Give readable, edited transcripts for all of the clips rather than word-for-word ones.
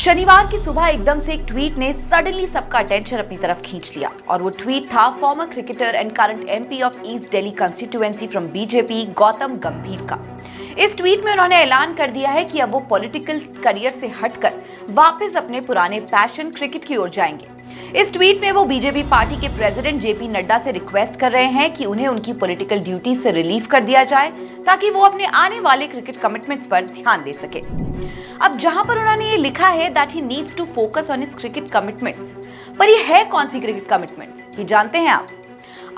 शनिवार की सुबह एकदम से एक ट्वीट ने सडनली सबका अटेंशन अपनी तरफ खींच लिया और वो ट्वीट था farmer cricketer and current MP of east Delhi constituency from BJP Gautam गंभीर का। इस ट्वीट में उन्होंने ऐलान कर दिया है कि अब वो पॉलिटिकल करियर से हटकर वापस अपने पुराने पैशन क्रिकेट की ओर जाएंगे। इस ट्वीट में वो बीजेपी पार्टी के प्रेसिडेंट जेपी नड्डा से रिक्वेस्ट कर रहे हैं कि उन्हें उनकी पॉलिटिकल ड्यूटी से रिलीव कर दिया जाए ताकि वो अपने आने वाले क्रिकेट कमिटमेंट्स पर ध्यान दे सके। अब जहां पर उन्होंने ये लिखा है that he needs to focus on his cricket commitments, पर ये है कौन सी क्रिकेट कमिटमेंट्स, ये जानते हैं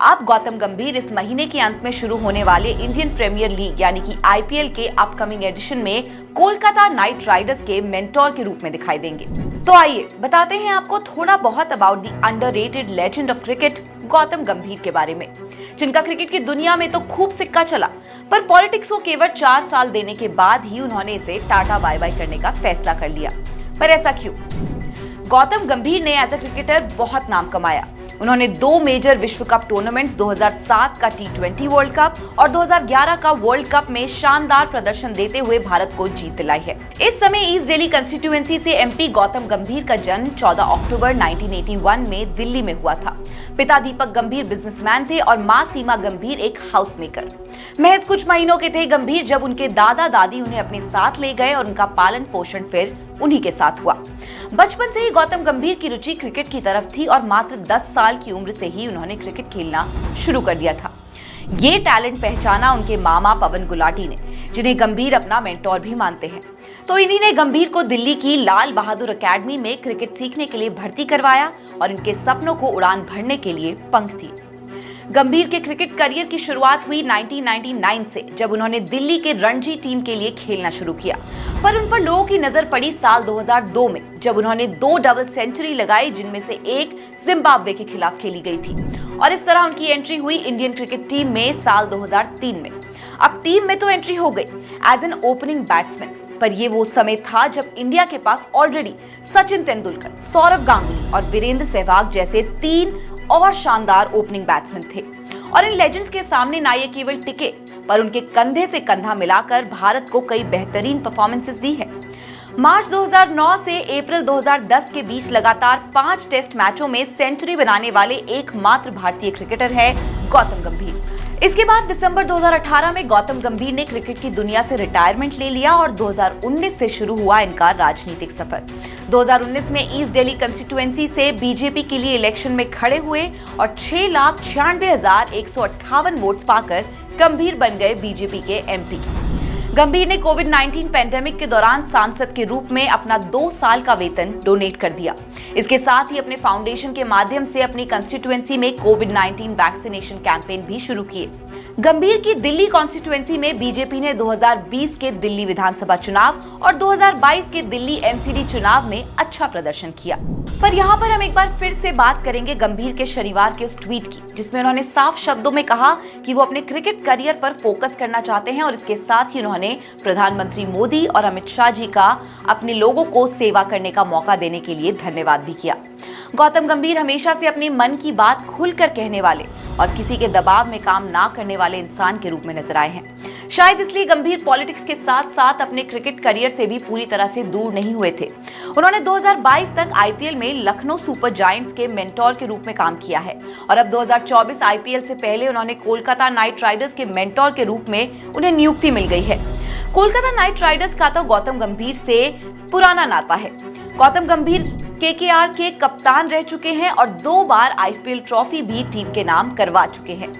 आप गौतम गंभीर इस महीने के अंत में शुरू होने वाले इंडियन प्रीमियर लीग यानी कि आईपीएल के अपकमिंग एडिशन में कोलकाता नाइट राइडर्स के मेंटोर के रूप में दिखाई देंगे। तो आइए बताते हैं आपको थोड़ा बहुत about the underrated legend of cricket Gautam गंभीर के बारे में, जिनका क्रिकेट की दुनिया में तो खूब सिक्का चला, पर पॉलिटिक्स को केवल 4 साल देने के बाद ही उन्होंने इसे टाटा बाय बाय करने का फैसला कर लिया। पर ऐसा क्यों? गौतम गंभीर ने एज अ क्रिकेटर बहुत नाम कमाया। उन्होंने 2 मेजर विश्व कप टूर्नामेंट्स 2007 का T20 वर्ल्ड कप और 2011 का वर्ल्ड कप में शानदार प्रदर्शन देते हुए भारत को जीत दिलाई है। इस समय ईस्ट दिल्ली कंस्टिट्यूएंसी से एमपी गौतम गंभीर का जन्म 14 अक्टूबर 1981 में दिल्ली में हुआ था। पिता दीपक गंभीर बिजनेसमैन थे और मां सीमा गंभीर एक हाउस मेकर। महज कुछ महीनों के थे गंभीर जब उनके दादा दादी उन्हें अपने साथ ले गए और उनका पालन पोषण फिर उन्हीं के साथ हुआ। बचपन से ही गौतम गंभीर की रुचि क्रिकेट की तरफ थी और मात्र 10 साल की उम्र से ही उन्होंने क्रिकेट खेलना शुरू कर दिया था। ये टैलेंट पहचाना उनके मामा पवन गुलाटी ने, जिन्हें गंभीर अपना मेंटोर भी मानते हैं। तो इन्हीं ने गंभीर को दिल्ली की लाल बहादुर अकेडमी में क्रिकेट सीखने के लिए भर्ती करवाया और इनके सपनों को उड़ान भरने के लिए पंख दी। गंभीर के क्रिकेट करियर की शुरुआत हुई 1999 से, जब उन्होंने दिल्ली के रणजी टीम के लिए खेलना शुरू किया। पर उन पर लोगों की नजर पड़ी साल 2002 में, जब उन्होंने 2 डबल सेंचुरी लगाई, जिनमें से एक जिम्बाब्वे के खिलाफ खेली गई थी। और इस तरह उनकी एंट्री हुई इंडियन क्रिकेट टीम में साल 2003 में। अब टीम में तो एंट्री हो गई एज एन ओपनिंग बैट्समैन, पर ये वो समय था जब इंडिया के पास ऑलरेडी सचिन तेंदुलकर, सौरव गांगुली और वीरेंद्र सहवाग जैसे 3 और शानदार ओपनिंग बैट्समैन थे। और इन लेजेंड्स के सामने ना ये केवल टिके, पर उनके कंधे से कंधा मिलाकर भारत को कई बेहतरीन परफॉर्मेंसेस दी है। मार्च 2009 से अप्रैल 2010 के बीच लगातार 5 टेस्ट मैचों में सेंचुरी बनाने वाले एकमात्र भारतीय क्रिकेटर है गौतम गंभीर। इसके बाद दिसंबर 2018 में गौतम गंभीर ने क्रिकेट की दुनिया से रिटायरमेंट ले लिया और 2019 से शुरू हुआ इनका राजनीतिक सफर। 2019 में ईस्ट दिल्ली कंस्टिट्यूएंसी से बीजेपी के लिए इलेक्शन में खड़े हुए और 6,96,158 वोट्स पाकर गंभीर बन गए बीजेपी के एमपी। गंभीर ने कोविड-19 पैंडेमिक के दौरान सांसद के रूप में अपना 2 साल का वेतन डोनेट कर दिया। इसके साथ ही अपने फाउंडेशन के माध्यम से अपनी कंस्टिट्यूएंसी में कोविड-19 वैक्सीनेशन कैंपेन भी शुरू किए। गंभीर की दिल्ली कॉन्स्टिट्यूएंसी में बीजेपी ने 2020 के दिल्ली विधानसभा चुनाव और 2022 के दिल्ली एमसीडी चुनाव में अच्छा प्रदर्शन किया। पर यहाँ पर हम एक बार फिर से बात करेंगे गंभीर के शनिवार के उस ट्वीट की, जिसमें उन्होंने साफ शब्दों में कहा कि वो अपने क्रिकेट करियर पर फोकस करना चाहते हैं और इसके साथ ही उन्होंने प्रधानमंत्री मोदी और अमित शाह जी का अपने लोगों को सेवा करने का मौका देने के लिए धन्यवाद भी किया। गौतम गंभीर हमेशा से अपने मन की बात खुलकर कहने वाले और किसी के दबाव में काम ना करने वाले इंसान के रूप में नजर आए हैं। शायद इसलिए गंभीर पॉलिटिक्स के साथ साथ अपने क्रिकेट करियर से भी पूरी तरह से दूर नहीं हुए थे। उन्होंने 2022 तक आईपीएल में लखनऊ सुपर जायंट्स के मेंटोर के रूप में काम किया है और अब 2024 आईपीएल से पहले उन्होंने कोलकाता नाइट राइडर्स के मेंटोर के रूप में उन्हें नियुक्ति मिल गई है। कोलकाता नाइट राइडर्स का तो गौतम गंभीर से पुराना नाता है। गौतम गंभीर केकेआर के कप्तान रह चुके हैं और 2 बार आईपीएल ट्रॉफी भी टीम के नाम करवा चुके हैं।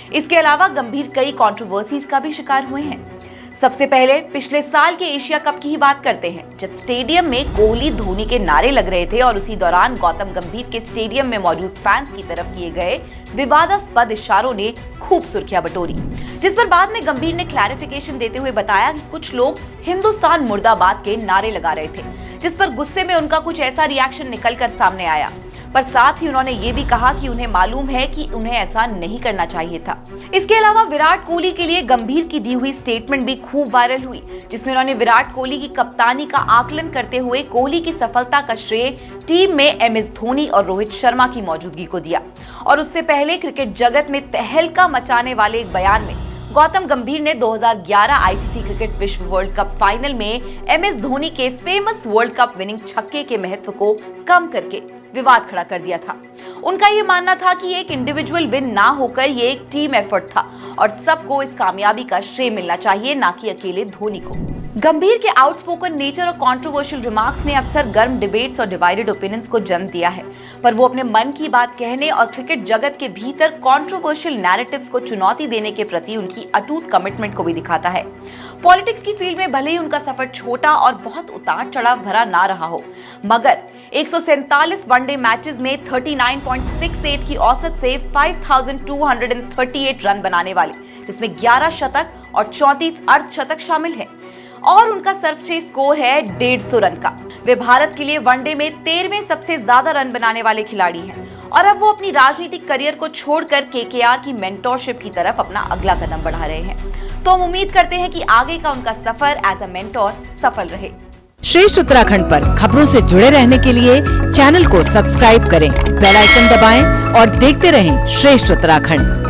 इसके अलावा गंभीर कई कंट्रोवर्सीज का भी शिकार हुए हैं। सबसे पहले पिछले साल के एशिया कप की ही बात करते हैं, जब स्टेडियम में कोहली धोनी के नारे लग रहे थे और उसी दौरान गौतम गंभीर के स्टेडियम में मौजूद फैंस की तरफ किए गए विवादास्पद इशारों ने खूब सुर्खियां बटोरी, जिस पर बाद में गंभीर ने क्लैरिफिकेशन देते हुए बताया कि कुछ लोग हिंदुस्तान मुर्दाबाद के नारे लगा रहे थे, जिस पर गुस्से में उनका कुछ ऐसा रिएक्शन निकलकर सामने आया। पर साथ ही उन्होंने ये भी कहा कि उन्हें मालूम है कि उन्हें ऐसा नहीं करना चाहिए था। इसके अलावा विराट कोहली के लिए गंभीर की दी हुई स्टेटमेंट भी खूब वायरल हुई, जिसमें उन्होंने विराट कोहली की कप्तानी का आकलन करते हुए कोहली की सफलता का श्रेय टीम में एमएस धोनी और रोहित शर्मा की मौजूदगी को दिया। और उससे पहले क्रिकेट जगत में तहलका मचाने वाले एक बयान में गौतम गंभीर ने 2011 आईसीसी क्रिकेट विश्व वर्ल्ड कप फाइनल में एमएस धोनी के फेमस वर्ल्ड कप विनिंग छक्के के महत्व को कम करके विवाद खड़ा कर दिया था। उनका ये मानना था कि एक इंडिविजुअल विन ना होकर ये एक टीम एफर्ट था और सबको इस कामयाबी का श्रेय मिलना चाहिए, ना कि अकेले धोनी को। गंभीर के आउटस्पोकन नेचर और कंट्रोवर्शियल रिमार्क्स ने अक्सर गर्म डिबेट्स और डिवाइडेड ओपिनियंस को जन्म दिया है, पर वो अपने मन की बात कहने और क्रिकेट जगत के भीतर कंट्रोवर्शियल नैरेटिव्स को चुनौती देने के प्रति उनकी अटूट कमिटमेंट को भी दिखाता है। पॉलिटिक्स की फील्ड में भले ही उनका सफर छोटा और बहुत उतार चढ़ाव भरा ना रहा हो, मगर 147 वनडे मैचेस में 39.68 की औसत से 5238 रन बनाने वाले, जिसमें 11 शतक और 34 अर्धशतक शामिल हैं, और उनका सर्वश्रेष्ठ स्कोर है 150 रन का। वे भारत के लिए वनडे में 13वें सबसे ज्यादा रन बनाने वाले खिलाड़ी हैं और अब वो अपनी राजनीतिक करियर को छोड़कर केकेआर की मेंटोरशिप की तरफ अपना अगला कदम बढ़ा रहे हैं। तो हम उम्मीद करते हैं कि आगे का उनका सफर एज अ मेंटोर सफल रहे। श्रेष्ठ उत्तराखंड पर खबरों से जुड़े रहने के लिए चैनल को सब्सक्राइब करें, बेल आइकन दबाएं और देखते रहें श्रेष्ठ उत्तराखंड।